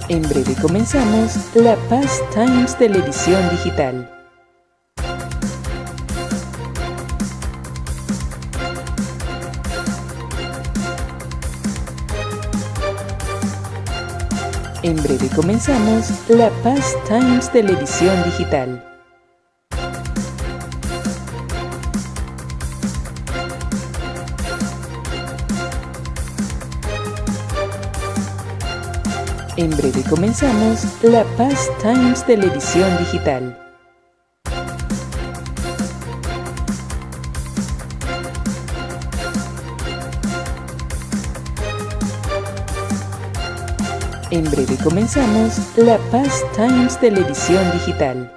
En breve comenzamos La Paz Times Televisión Digital. En breve comenzamos La Paz Times Televisión Digital. En breve comenzamos La Paz Times Televisión Digital. En breve comenzamos La Paz Times Televisión Digital.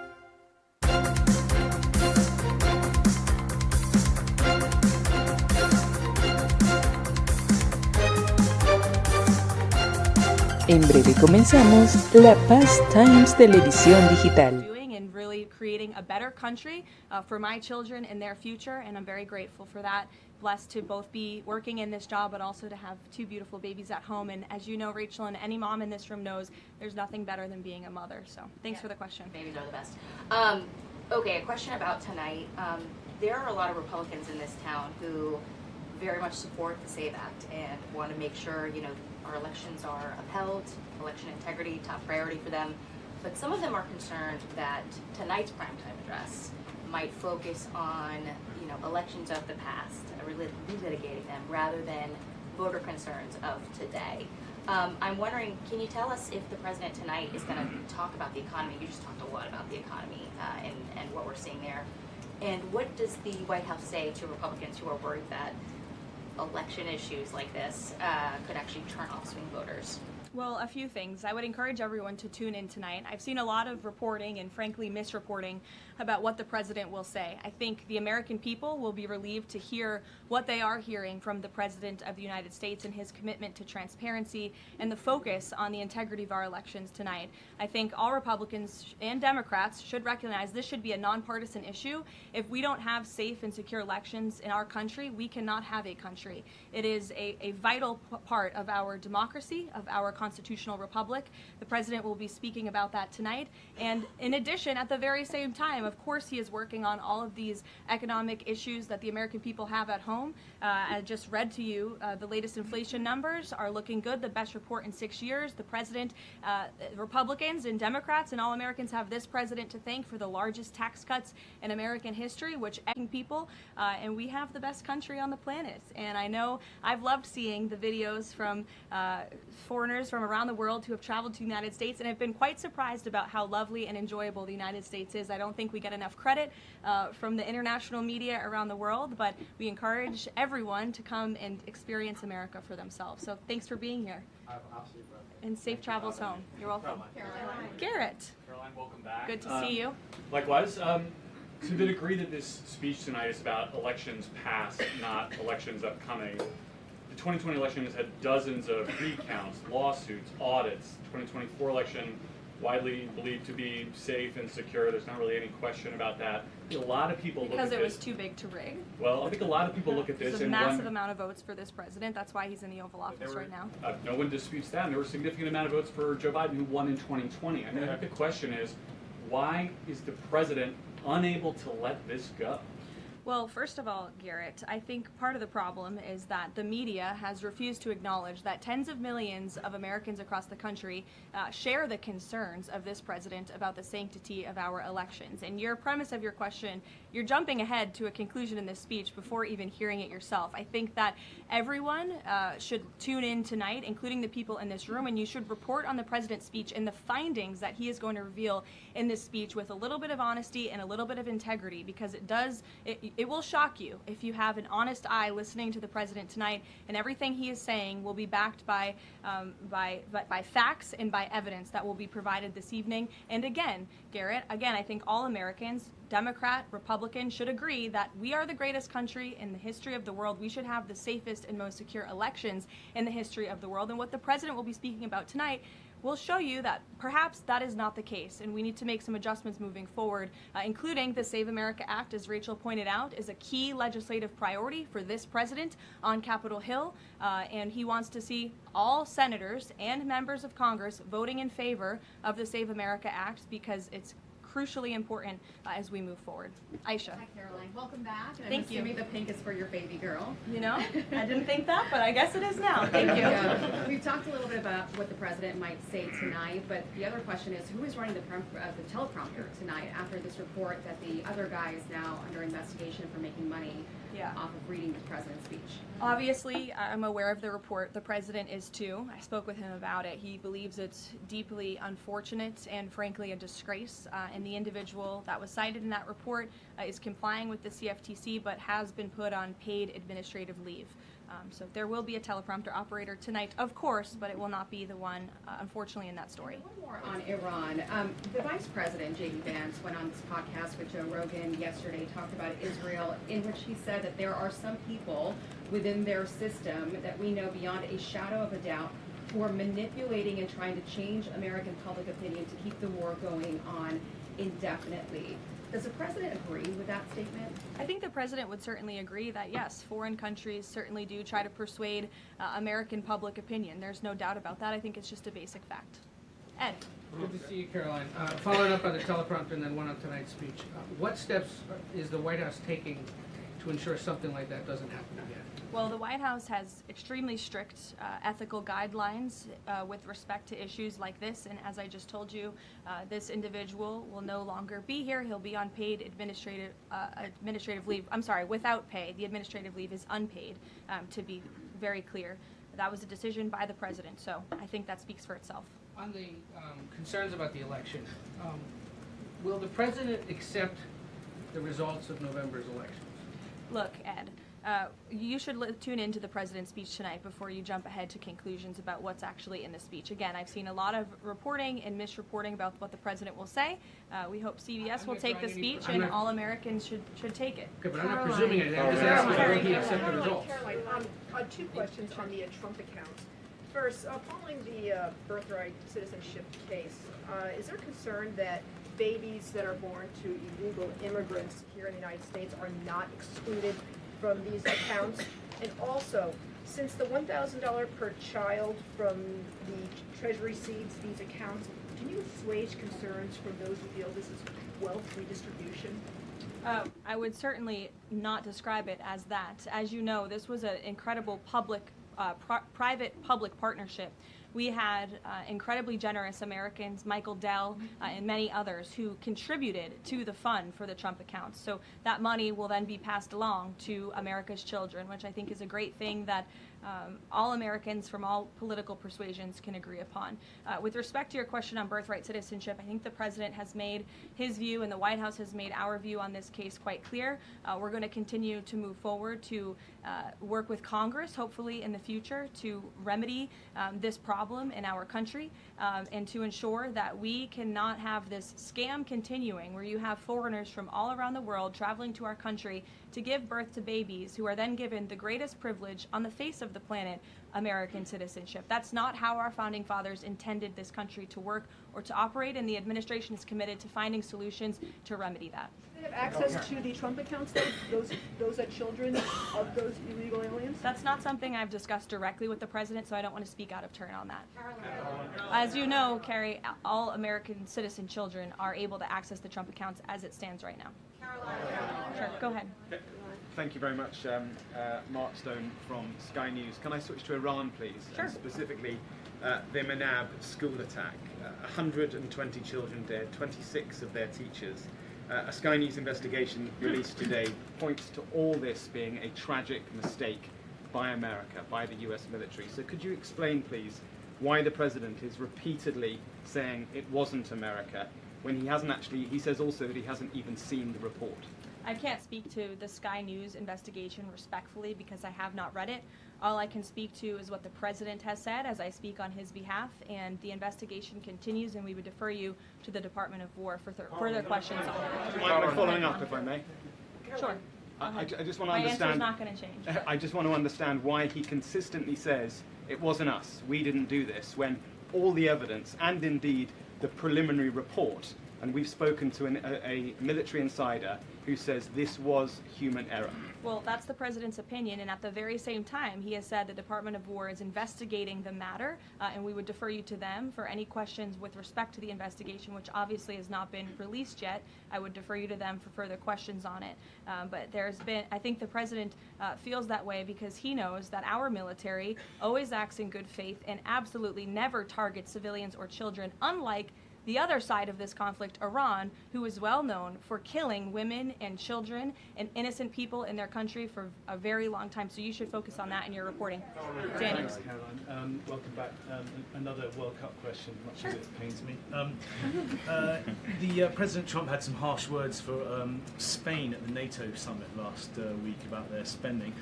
En breve comenzamos La Paz Times Televisión Digital. And really creating a better country for my children and their future, and I'm very grateful for that. Blessed to both be working in this job, but also to have two beautiful babies at home. And as you know, Rachel, and any mom in this room knows, there's nothing better than being a mother. So thanks for the question. Babies are the best. Okay, a question about tonight. There are a lot of Republicans in this town who very much support the SAVE Act and want to make sure, you know, our elections are upheld, election integrity, top priority for them. But some of them are concerned that tonight's primetime address might focus on, you know, elections of the past, relitigating them, rather than voter concerns of today. I'm wondering, can you tell us if the president tonight is going to talk about the economy? You just talked a lot about the economy and what we're seeing there. And what does the White House say to Republicans who are worried that election issues like this could actually turn off swing voters? Well, a few things. I would encourage everyone to tune in tonight. I've seen a lot of reporting and frankly misreporting about what the president will say. I think the American people will be relieved to hear what they are hearing from the President of the United States and his commitment to transparency and the focus on the integrity of our elections tonight. I think all Republicans and Democrats should recognize this should be a nonpartisan issue. If we don't have safe and secure elections in our country, we cannot have a country. It is a vital part of our democracy, of our constitutional republic. The president will be speaking about that tonight. And in addition, at the very same time, of course, he is working on all of these economic issues that the American people have at home. I just read to you the latest inflation numbers are looking good, the best report in 6 years. The president, Republicans and Democrats and all Americans have this president to thank for the largest tax cuts in American history, which people, and we have the best country on the planet. And I know I've loved seeing the videos from foreigners from around the world who have traveled to the United States and have been quite surprised about how lovely and enjoyable the United States is. I don't think we get enough credit from the international media around the world, but we encourage everyone to come and experience America for themselves. So thanks for being here. And safe travels home. You're welcome. Caroline. Garrett. Caroline, welcome back. Good to see you. Likewise. So to the degree that this speech tonight is about elections past, not elections upcoming, the 2020 election has had dozens of recounts, lawsuits, audits. 2024 election widely believed to be safe and secure. There's not really any question about that. A lot of people look at this. Because it was too big to rig. Well, I think a lot of people look at this There's a and massive amount of votes for this president. That's why he's in the Oval Office right now. No one disputes that. And there were a significant amount of votes for Joe Biden, who won in 2020. I mean, the question is, why is the president unable to let this go? Well, first of all, Garrett, I think part of the problem is that the media has refused to acknowledge that tens of millions of Americans across the country share the concerns of this president about the sanctity of our elections. And your premise of your question, you're jumping ahead to a conclusion in this speech before even hearing it yourself. I think that everyone should tune in tonight, including the people in this room, and you should report on the president's speech and the findings that he is going to reveal in this speech with a little bit of honesty and a little bit of integrity, because it will shock you if you have an honest eye listening to the president tonight, and everything he is saying will be backed by facts and by evidence that will be provided this evening. And again, Garrett, I think all Americans, Democrat, Republican, should agree that we are the greatest country in the history of the world. We should have the safest and most secure elections in the history of the world. And what the president will be speaking about tonight will show you that perhaps that is not the case, and we need to make some adjustments moving forward, including the Save America Act, as Rachel pointed out, is a key legislative priority for this president on Capitol Hill, and he wants to see all senators and members of Congress voting in favor of the Save America Act because it's crucially important as we move forward. Aisha. Hi, Caroline. Welcome back. And Thank I'm you. assuming the pink is for your baby girl. You know, I didn't think that, but I guess it is now. Thank you. We've talked a little bit about what the president might say tonight, but the other question is, who is running the teleprompter tonight after this report that the other guy is now under investigation for making money off of reading the president's speech? Obviously, I'm aware of the report. The president is too. I spoke with him about it. He believes it's deeply unfortunate and frankly a disgrace. And the individual that was cited in that report is complying with the CFTC but has been put on paid administrative leave. So there will be a teleprompter operator tonight, of course, but it will not be the one, unfortunately, in that story. One more on Iran. The Vice President, J.D. Vance, went on this podcast with Joe Rogan yesterday, talked about Israel, in which he said that there are some people within their system that we know beyond a shadow of a doubt who are manipulating and trying to change American public opinion to keep the war going on indefinitely. Does the president agree with that statement? I think the president would certainly agree that, yes, foreign countries certainly do try to persuade American public opinion. There's no doubt about that. I think it's just a basic fact. Ed. Good to see you, Caroline. Following up on the teleprompter and then one on tonight's speech, what steps is the White House taking to ensure something like that doesn't happen again? Well, the White House has extremely strict ethical guidelines with respect to issues like this, and as I just told you, this individual will no longer be here. He'll be on paid administrative leave. I'm sorry, without pay. The administrative leave is unpaid, to be very clear. That was a decision by the president, so I think that speaks for itself. On the concerns about the election, will the president accept the results of November's elections? Look, Ed, you should tune into the president's speech tonight before you jump ahead to conclusions about what's actually in the speech. Again, I've seen a lot of reporting and misreporting about what the president will say. We hope CBS will take the speech and all Americans should take it. Okay, but I'm not presuming anything. I'm just asking will he accept the results? Caroline, two questions on the Trump account. First, following the birthright citizenship case, is there concern that babies that are born to illegal immigrants here in the United States are not excluded from these accounts? And also, since the $1,000 per child from the Treasury seeds these accounts, can you assuage concerns from those who feel this is wealth redistribution? I would certainly not describe it as that. As you know, this was an incredible private-public partnership. We had incredibly generous Americans, Michael Dell and many others, who contributed to the fund for the Trump accounts. So that money will then be passed along to America's children, which I think is a great thing that all Americans from all political persuasions can agree upon. With respect to your question on birthright citizenship, I think the president has made his view and the White House has made our view on this case quite clear. We're going to continue to move forward to work with Congress, hopefully in the future, to remedy this problem in our country and to ensure that we cannot have this scam continuing where you have foreigners from all around the world traveling to our country to give birth to babies who are then given the greatest privilege on the face of the planet, American citizenship. That's not how our founding fathers intended this country to work or to operate, and the administration is committed to finding solutions to remedy that. Do they have access to the Trump accounts, those are children of those illegal aliens? That's not something I've discussed directly with the president, so I don't want to speak out of turn on that. As you know, Carrie, all American citizen children are able to access the Trump accounts as it stands right now. Sure, go ahead. Thank you very much, Mark Stone from Sky News. Can I switch to Iran, please? Sure. And specifically, the Manab school attack. 120 children dead, 26 of their teachers. A Sky News investigation released today points to all this being a tragic mistake by America, by the US military. So could you explain, please, why the president is repeatedly saying it wasn't America, when he hasn't actually, he says also that he hasn't even seen the report? I can't speak to the Sky News investigation respectfully because I have not read it. All I can speak to is what the president has said as I speak on his behalf, and the investigation continues, and we would defer you to the Department of War for further questions on it. Do you mind following up, if I may? Sure. I just want to My answer's understand. not going to change. I just want to understand why he consistently says it wasn't us, we didn't do this, when all the evidence and indeed the preliminary report, and we've spoken to a military insider who says this was human error. Well, that's the president's opinion, and at the very same time, he has said the Department of War is investigating the matter, and we would defer you to them for any questions with respect to the investigation, which obviously has not been released yet. I would defer you to them for further questions on it. But there's been, I think the president feels that way because he knows that our military always acts in good faith and absolutely never targets civilians or children, unlike the other side of this conflict, Iran, who is well known for killing women and children and innocent people in their country for a very long time. So you should focus on that in your reporting. Danny. Thanks, Caroline. Welcome back. Another World Cup question, much as it pains me. President Trump had some harsh words for Spain at the NATO summit last week about their spending.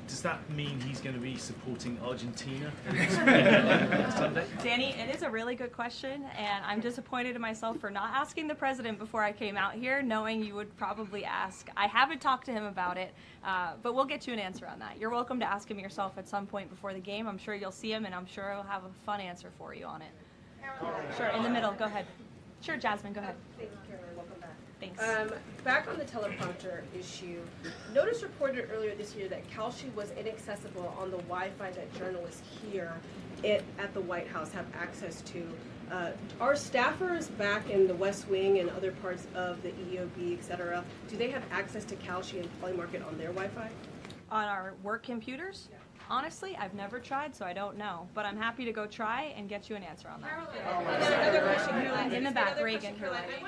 Does that mean he's going to be supporting Argentina Sunday? Danny, it is a really good question, and I'm disappointed in myself for not asking the president before I came out here, knowing you would probably ask. I haven't talked to him about it, but we'll get you an answer on that. You're welcome to ask him yourself at some point before the game. I'm sure you'll see him, and I'm sure he'll have a fun answer for you on it. Sure, in the middle. Go ahead. Sure, Jasmine, go ahead. Thank you, Caroline. Welcome back. Thanks. Back on the teleprompter issue, Notice reported earlier this year that Kalshi was inaccessible on the Wi-Fi that journalists here at the White House have access to. Are staffers back in the West Wing and other parts of the EOB, et cetera, do they have access to Kalshi and Polymarket on their Wi-Fi? On our work computers? Yeah. Honestly, I've never tried, so I don't know. But I'm happy to go try and get you an answer on that. Another question, Caroline. In the back, Reagan.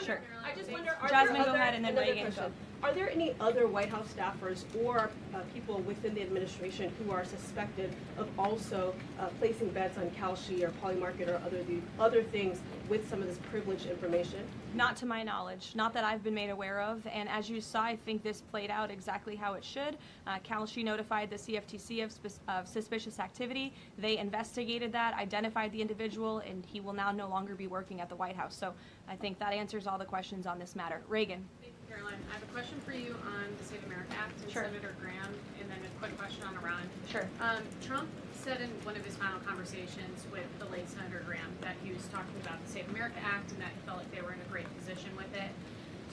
Sure. I just wonder, Jasmine, go ahead, and then Reagan. Go. Are there any other White House staffers or people within the administration who are suspected of also placing bets on Kalshi or Polymarket or other things with some of this privileged information? Not to my knowledge, not that I've been made aware of. And as you saw, I think this played out exactly how it should. Kalshi notified the CFTC of suspicious activity. They investigated that, identified the individual, and he will now no longer be working at the White House. So I think that answers all the questions on this matter. Reagan. Caroline, I have a question for you on the Save America Act and Sure. Senator Graham, and then a quick question on Iran. Sure. Trump said in one of his final conversations with the late Senator Graham that he was talking about the Save America Act and that he felt like they were in a great position with it.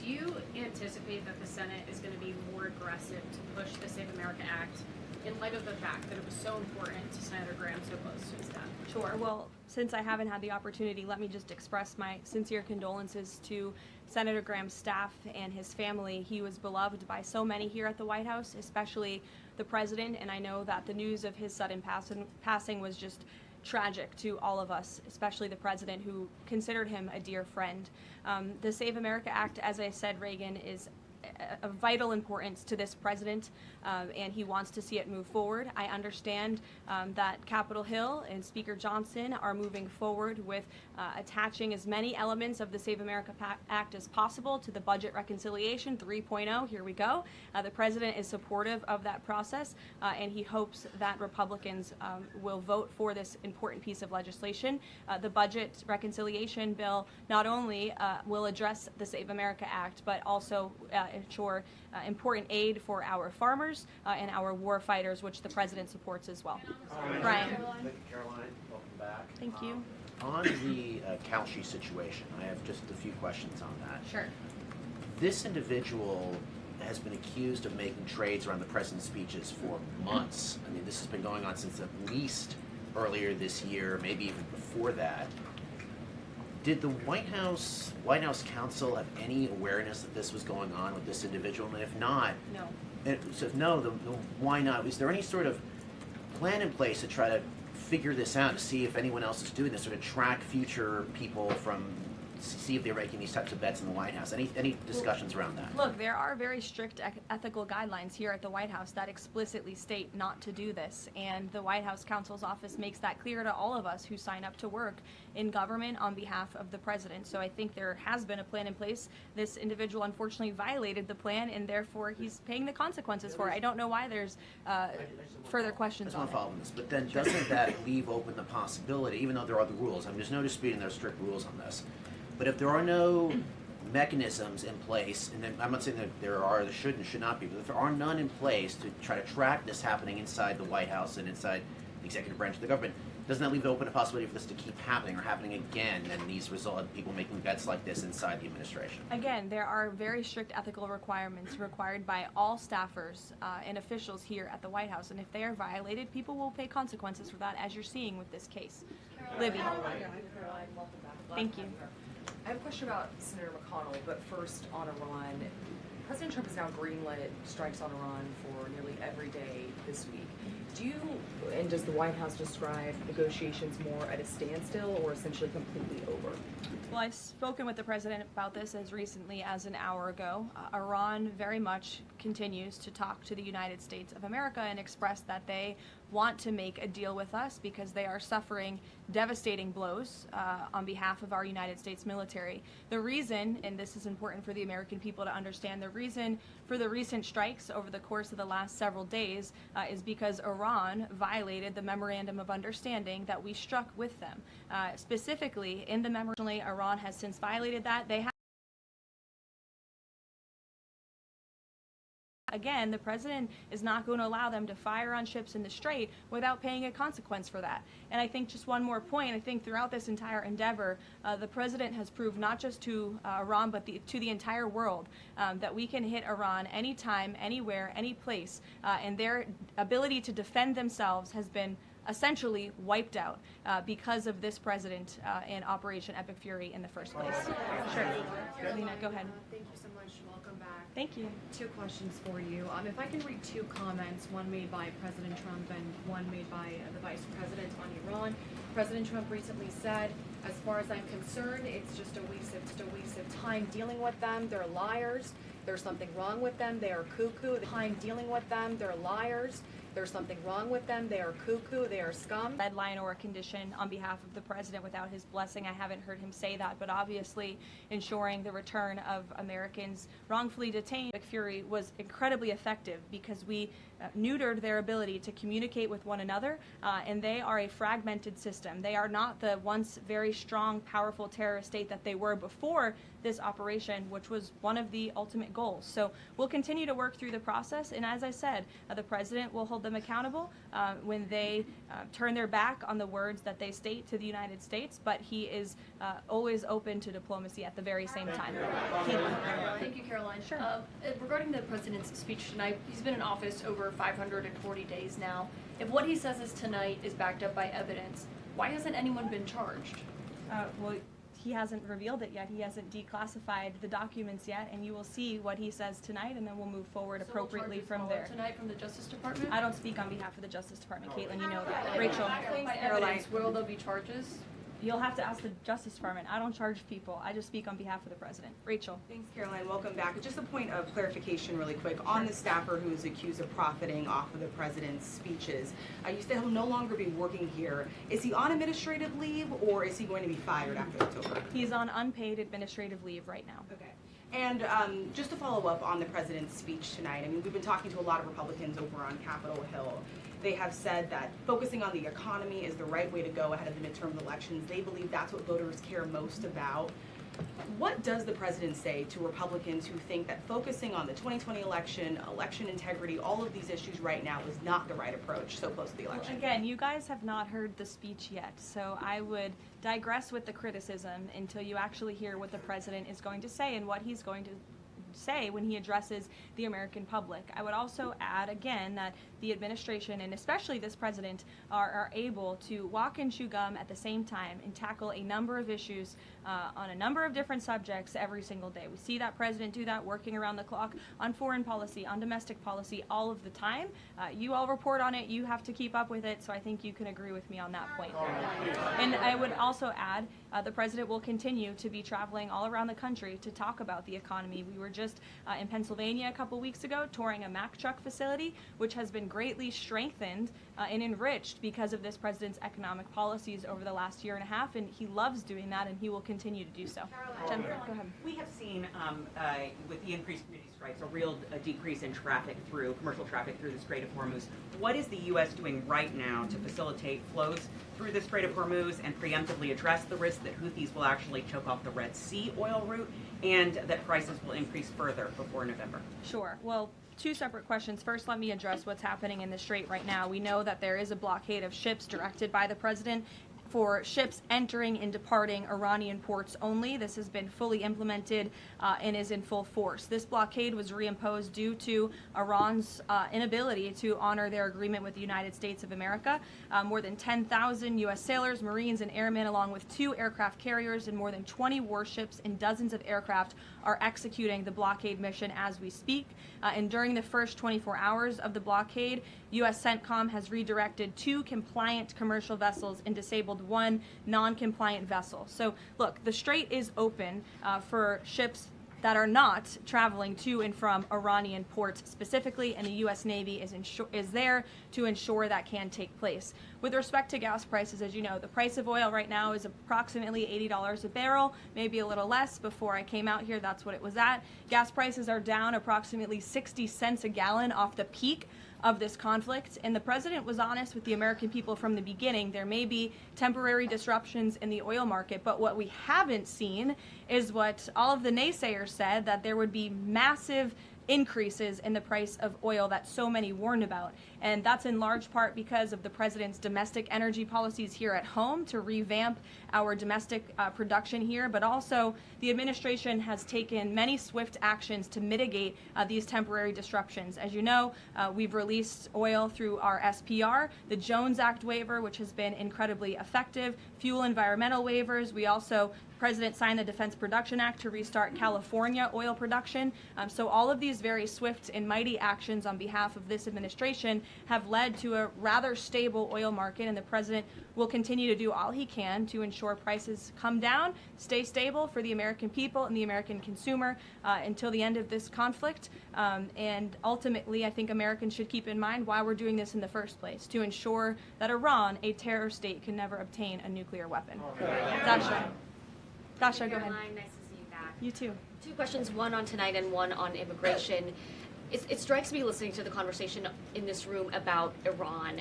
Do you anticipate that the Senate is going to be more aggressive to push the Save America Act in light of the fact that it was so important to Senator Graham so close to his death? Sure. Well, since I haven't had the opportunity, let me just express my sincere condolences to Senator Graham's staff and his family. He was beloved by so many here at the White House, especially the president, and I know that the news of his sudden passing was just tragic to all of us, especially the president, who considered him a dear friend. The Save America Act, as I said, Reagan, is of vital importance to this president, and he wants to see it move forward. I understand that Capitol Hill and Speaker Johnson are moving forward with attaching as many elements of the Save America Act as possible to the Budget Reconciliation 3.0. Here we go. The president is supportive of that process, and he hopes that Republicans will vote for this important piece of legislation. The Budget Reconciliation bill not only will address the Save America Act, but also ensure important aid for our farmers and our war fighters, which the president supports as well. Brian. Thank you, Caroline. Welcome back. Thank you. On the Kalshi situation, I have just a few questions on that. Sure. This individual has been accused of making trades around the president's speeches for months. I mean, this has been going on since at least earlier this year, maybe even before that. Did the White House counsel have any awareness that this was going on with this individual? And if not, No. why not? Was there any sort of plan in place to try to figure this out, to see if anyone else is doing this, or to track future people from see if they're making these types of bets in the White House? Any discussions around that? Look, there are very strict ethical guidelines here at the White House that explicitly state not to do this, and the White House counsel's office makes that clear to all of us who sign up to work in government on behalf of the president. So I think there has been a plan in place. This individual unfortunately violated the plan, and therefore he's paying the consequences for it. I don't know why there's further questions I on just want it. to follow on this, but then doesn't that leave open the possibility, even though there are the rules, I mean, there's no disputing there are strict rules on this, but if there are no mechanisms in place, and then I'm not saying that there are, there should and should not be, but if there are none in place to try to track this happening inside the White House and inside the executive branch of the government, doesn't that leave open a possibility for this to keep happening or happening again, and these result people making bets like this inside the administration? Again, there are very strict ethical requirements required by all staffers and officials here at the White House, and if they are violated, people will pay consequences for that, as you're seeing with this case. Libby. Thank you. I have a question about Senator McConnell, but first on Iran. President Trump has now greenlit strikes on Iran for nearly every day this week. Does the White House describe negotiations more at a standstill or essentially completely over? Well, I've spoken with the president about this as recently as an hour ago. Iran very much continues to talk to the United States of America and express that they want to make a deal with us because they are suffering devastating blows on behalf of our United States military. The reason, and this is important for the American people to understand, the reason for the recent strikes over the course of the last several days is because Iran violated the Memorandum of Understanding that we struck with them. Specifically, in the memorandum, Iran has since violated that. They have Again, the president is not going to allow them to fire on ships in the Strait without paying a consequence for that. And I think just one more point, I think throughout this entire endeavor, the president has proved not just to Iran, but to the entire world that we can hit Iran anytime, anywhere, any place, and their ability to defend themselves has been essentially wiped out because of this president and Operation Epic Fury in the first place. Sure. Lena, go ahead. Thank you so much. Welcome back. Thank you. Two questions for you. If I can read two comments, one made by President Trump and one made by the Vice President on Iran. President Trump recently said, as far as I'm concerned, it's just a waste of time dealing with them. They're liars. There's something wrong with them. They are cuckoo. The time dealing with them. They're liars. There's something wrong with them. They are cuckoo. They are scum. Red line or a condition on behalf of the president without his blessing. I haven't heard him say that, but obviously ensuring the return of Americans wrongfully detained. Epic Fury was incredibly effective because we neutered their ability to communicate with one another, and they are a fragmented system. They are not the once very strong, powerful terrorist state that they were before this operation, which was one of the ultimate goals. So we'll continue to work through the process, and as I said, the president will hold them accountable when they turn their back on the words that they state to the United States, but he is always open to diplomacy at the very same time. Thank you, Caroline. Sure. Regarding the president's speech tonight, he's been in office over 540 days now. If what he says is tonight is backed up by evidence, why hasn't anyone been charged? Well, he hasn't revealed it yet. He hasn't declassified the documents yet, and you will see what he says tonight, and then we'll move forward appropriately from there. Tonight from the Justice Department? I don't speak on behalf of the Justice Department, Caitlin, you know that. Rachel. By evidence, will there be charges? You'll have to ask the Justice Department. I don't charge people. I just speak on behalf of the president. Rachel. Thanks, Caroline. Welcome back. Just a point of clarification really quick. On the staffer who is accused of profiting off of the president's speeches, you said he'll no longer be working here. Is he on administrative leave or is he going to be fired after October? He's on unpaid administrative leave right now. Okay. And just to follow up on the president's speech tonight, I mean, we've been talking to a lot of Republicans over on Capitol Hill. They have said that focusing on the economy is the right way to go ahead of the midterm elections. They believe that's what voters care most about. What does the president say to Republicans who think that focusing on the 2020 election, election integrity, all of these issues right now is not the right approach so close to the election? Well, again, you guys have not heard the speech yet, so I would digress with the criticism until you actually hear what the president is going to say and what he's going to say when he addresses the American public. I would also add again that the administration and especially this president are able to walk and chew gum at the same time and tackle a number of issues on a number of different subjects every single day. We see that president do that, working around the clock on foreign policy, on domestic policy, all of the time. You all report on it, you have to keep up with it, so I think you can agree with me on that point. And I would also add, the president will continue to be traveling all around the country to talk about the economy. We were just in Pennsylvania a couple weeks ago touring a Mack truck facility, which has been greatly strengthened and enriched because of this president's economic policies over the last year and a half, and he loves doing that, and he will continue to do so. Jennifer, go ahead. We have seen, with the increased community strikes, a real decrease in traffic through, commercial traffic through the Strait of Hormuz. What is the U.S. doing right now to facilitate flows through the Strait of Hormuz and preemptively address the risk that Houthis will actually choke off the Red Sea oil route and that prices will increase further before November? Sure. Well, two separate questions. First, let me address what's happening in the Strait right now. We know that there is a blockade of ships directed by the president for ships entering and departing Iranian ports only. This has been fully implemented and is in full force. This blockade was reimposed due to Iran's inability to honor their agreement with the United States of America. More than 10,000 U.S. sailors, Marines, and airmen, along with 2 aircraft carriers and more than 20 warships and dozens of aircraft, are executing the blockade mission as we speak. And during the first 24 hours of the blockade, U.S. CENTCOM has redirected 2 compliant commercial vessels and disabled 1 non-compliant vessel. So look, the Strait is open for ships that are not traveling to and from Iranian ports specifically, and the U.S. Navy is there to ensure that can take place. With respect to gas prices, as you know, the price of oil right now is approximately $80 a barrel, maybe a little less. Before I came out here, that's what it was at. Gas prices are down approximately 60 cents a gallon off the peak of this conflict, and the president was honest with the American people from the beginning. There may be temporary disruptions in the oil market, but what we haven't seen is what all of the naysayers said, that there would be massive increases in the price of oil that so many warned about. And that's in large part because of the president's domestic energy policies here at home to revamp our domestic production here, but also the administration has taken many swift actions to mitigate these temporary disruptions. As you know, we've released oil through our SPR, the Jones Act waiver, which has been incredibly effective, fuel environmental waivers. We also President signed the Defense Production Act to restart California oil production. So all of these very swift and mighty actions on behalf of this administration have led to a rather stable oil market, and the president will continue to do all he can to ensure prices come down, stay stable for the American people and the American consumer until the end of this conflict. And ultimately, I think Americans should keep in mind why we're doing this in the first place, to ensure that Iran, a terror state, can never obtain a nuclear weapon. Dasha, go ahead. Nice to see you back. You too. 2 questions, one on tonight and one on immigration. It strikes me listening to the conversation in this room about Iran,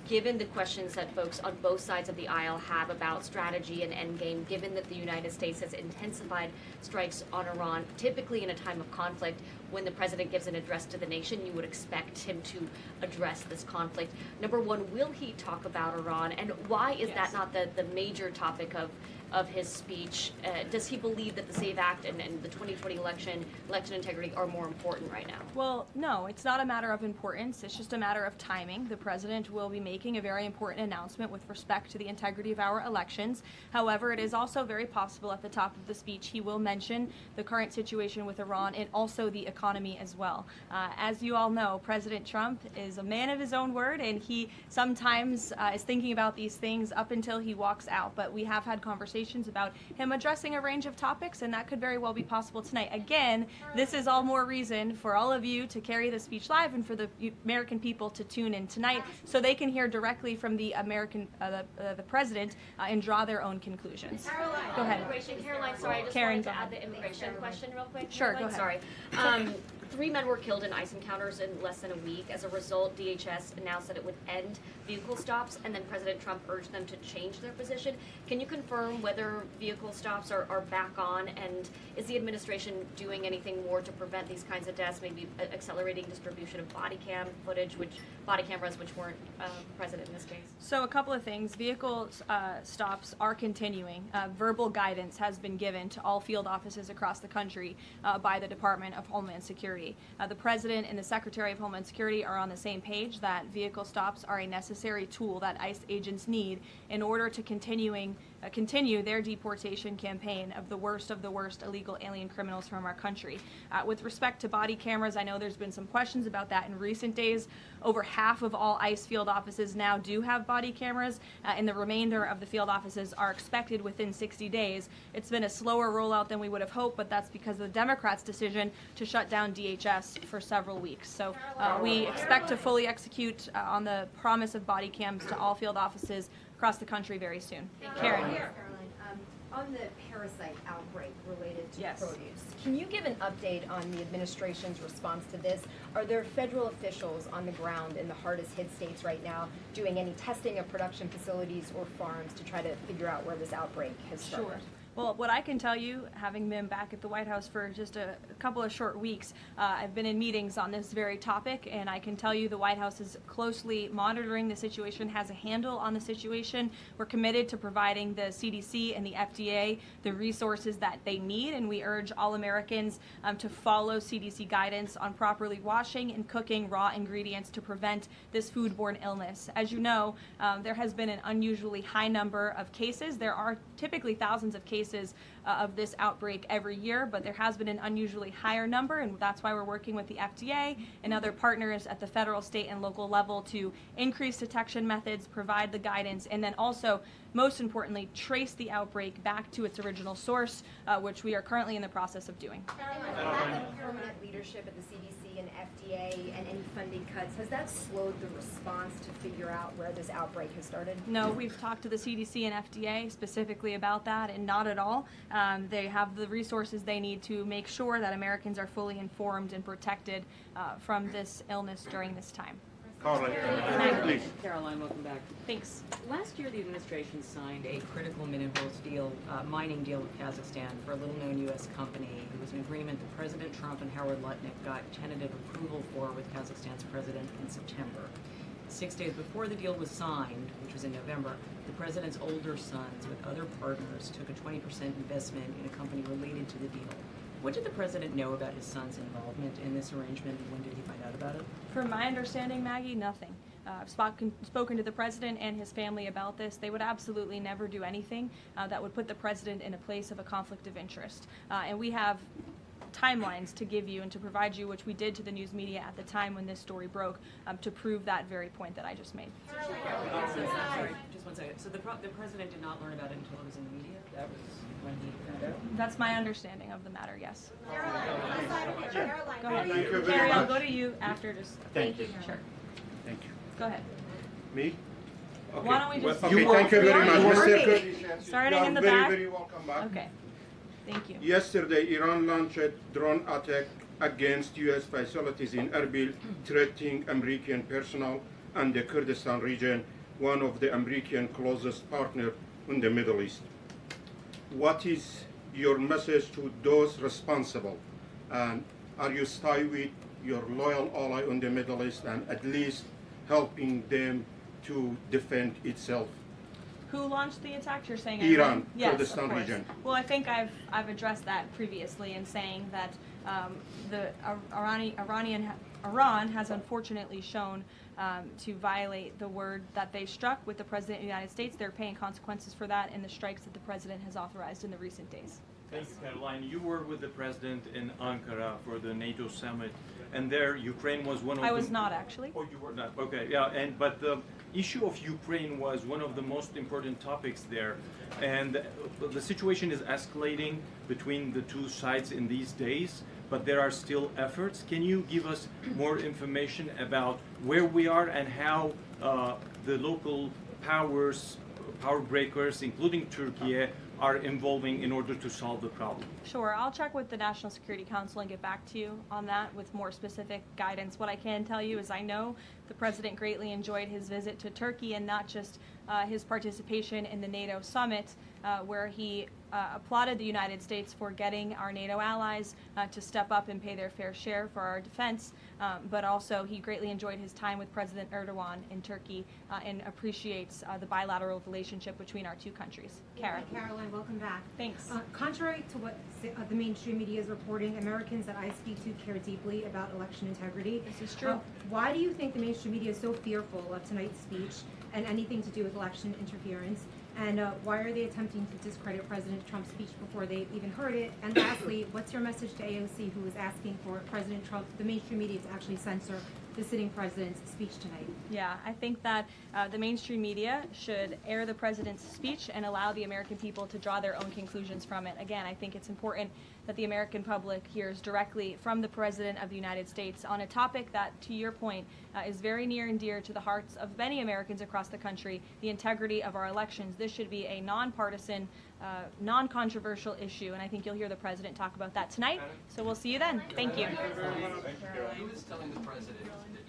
given the questions that folks on both sides of the aisle have about strategy and endgame, given that the United States has intensified strikes on Iran, typically in a time of conflict, when the president gives an address to the nation, you would expect him to address this conflict. Number one, will he talk about Iran, and why is that not the major topic of his speech? Does he believe that the SAVE Act and the 2020 election integrity are more important right now? Well, no, it's not a matter of importance. It's just a matter of timing. The president will be making a very important announcement with respect to the integrity of our elections. However, it is also very possible at the top of the speech he will mention the current situation with Iran and also the economy as well. As you all know, President Trump is a man of his own word, and he sometimes is thinking about these things up until he walks out. But we have had conversations about him addressing a range of topics, and that could very well be possible tonight. Again, this is all more reason for all of you to carry the speech live and for the American people to tune in tonight so they can hear directly from the the president and draw their own conclusions. Caroline, go ahead. Immigration. Caroline, sorry, I just Karen, wanted to add the immigration question real quick. Sure, Caroline, go ahead. Sorry. 3 men were killed in ICE encounters in less than a week. As a result, DHS announced that it would end vehicle stops, and then President Trump urged them to change their position. Can you confirm whether vehicle stops are back on, and is the administration doing anything more to prevent these kinds of deaths, maybe accelerating distribution of body cameras which weren't present in this case? So a couple of things. Vehicle stops are continuing. Verbal guidance has been given to all field offices across the country by the Department of Homeland Security. The President and the Secretary of Homeland Security are on the same page that vehicle stops are a necessary tool that ICE agents need in order to continue their deportation campaign of the worst illegal alien criminals from our country. With respect to body cameras, I know there's been some questions about that in recent days. Over half of all ICE field offices now do have body cameras, and the remainder of the field offices are expected within 60 days. It's been a slower rollout than we would have hoped, but that's because of the Democrats' decision to shut down DHS for several weeks. So we expect to fully execute on the promise of body cams to all field offices across the country very soon. Karen. Caroline, on the parasite outbreak related to produce, can you give an update on the administration's response to this? Are there federal officials on the ground in the hardest hit states right now doing any testing of production facilities or farms to try to figure out where this outbreak has started? Sure. Well, what I can tell you, having been back at the White House for just a couple of short weeks, I've been in meetings on this very topic, and I can tell you the White House is closely monitoring the situation, has a handle on the situation. We're committed to providing the CDC and the FDA the resources that they need, and we urge all Americans to follow CDC guidance on properly washing and cooking raw ingredients to prevent this foodborne illness. As you know, there has been an unusually high number of cases. There are typically thousands of cases of this outbreak every year, but there has been an unusually higher number, and that's why we're working with the FDA and other partners at the federal, state, and local level to increase detection methods, provide the guidance, and then also, most importantly, trace the outbreak back to its original source, which we are currently in the process of doing. The lack of permanent leadership at the CDC and FDA and any funding cuts, has that slowed the response to figure out where this outbreak has started? No, we've talked to the CDC and FDA specifically about that, and not at all. They have the resources they need to make sure that Americans are fully informed and protected from this illness during this time. Caroline, Caroline, welcome back. Thanks. Last year, the administration signed a critical minerals deal, mining deal with Kazakhstan for a little-known U.S. company. It was an agreement that President Trump and Howard Lutnick got tentative approval for with Kazakhstan's president in September. 6 days before the deal was signed, which was in November, the president's older sons, with other partners, took a 20% investment in a company related to the deal. What did the president know about his son's involvement in this arrangement, and when did he find out about it? From my understanding, Maggie, nothing. I've spoken to the president and his family about this. They would absolutely never do anything that would put the president in a place of a conflict of interest. And we have timelines to give you and to provide you, which we did to the news media at the time when this story broke, to prove that very point that I just made. Sorry, just 1 second. So the president did not learn about it until it was in the media? That was when he found out? That's my understanding of the matter, yes. Caroline, Go ahead. Thank you very Carrie, I'll much. go to you after. Just Thank you. Sure. Thank you. Go ahead. Me? Okay. Why don't we just... Okay, thank you very much, Mr. Cook. Starting You in the are very, back. very welcome back. Okay. Thank you. Yesterday, Iran launched a drone attack against U.S. facilities in Erbil, threatening American personnel and the Kurdistan region, one of the American closest partners in the Middle East. What is your message to those responsible? And are you staying with your loyal ally in the Middle East and at least helping them to defend itself? Who launched the attack? You're saying Iran, yes, Kurdistan of course. region. Well, I think I've addressed that previously in saying that Iran has unfortunately shown to violate the word that they struck with the President of the United States. They're paying consequences for that in the strikes that the President has authorized in the recent days. Thank you, Caroline. You were with the President in Ankara for the NATO summit, and there Ukraine was one of I was not, actually. Oh, you were not? Okay, yeah, but the issue of Ukraine was one of the most important topics there, and the situation is escalating between the two sides in these days, but there are still efforts. Can you give us more information about where we are and how the local powers power breakers, including Turkey, are involving in order to solve the problem? Sure, I'll check with the National Security Council and get back to you on that with more specific guidance. What I can tell you is I know the President greatly enjoyed his visit to Turkey, and not just his participation in the NATO summit, where he applauded the United States for getting our NATO allies to step up and pay their fair share for our defense, but also he greatly enjoyed his time with President Erdogan in Turkey and appreciates the bilateral relationship between our two countries. Kara. Caroline, welcome back. Thanks. Contrary to what the mainstream media is reporting, Americans that I speak to care deeply about election integrity. This is true. Why do you think the mainstream media is so fearful of tonight's speech and anything to do with election interference? And why are they attempting to discredit President Trump's speech before they've even heard it? And lastly, what's your message to AOC, who is asking for President Trump, the mainstream media, to actually censor the sitting president's speech tonight? Yeah, I think that the mainstream media should air the president's speech and allow the American people to draw their own conclusions from it. Again, I think it's important that the American public hears directly from the President of the United States on a topic that, to your point, is very near and dear to the hearts of many Americans across the country, the integrity of our elections. This should be a nonpartisan, non-controversial issue, and I think you'll hear the President talk about that tonight. So we'll see you then. Thank you. He was telling the President that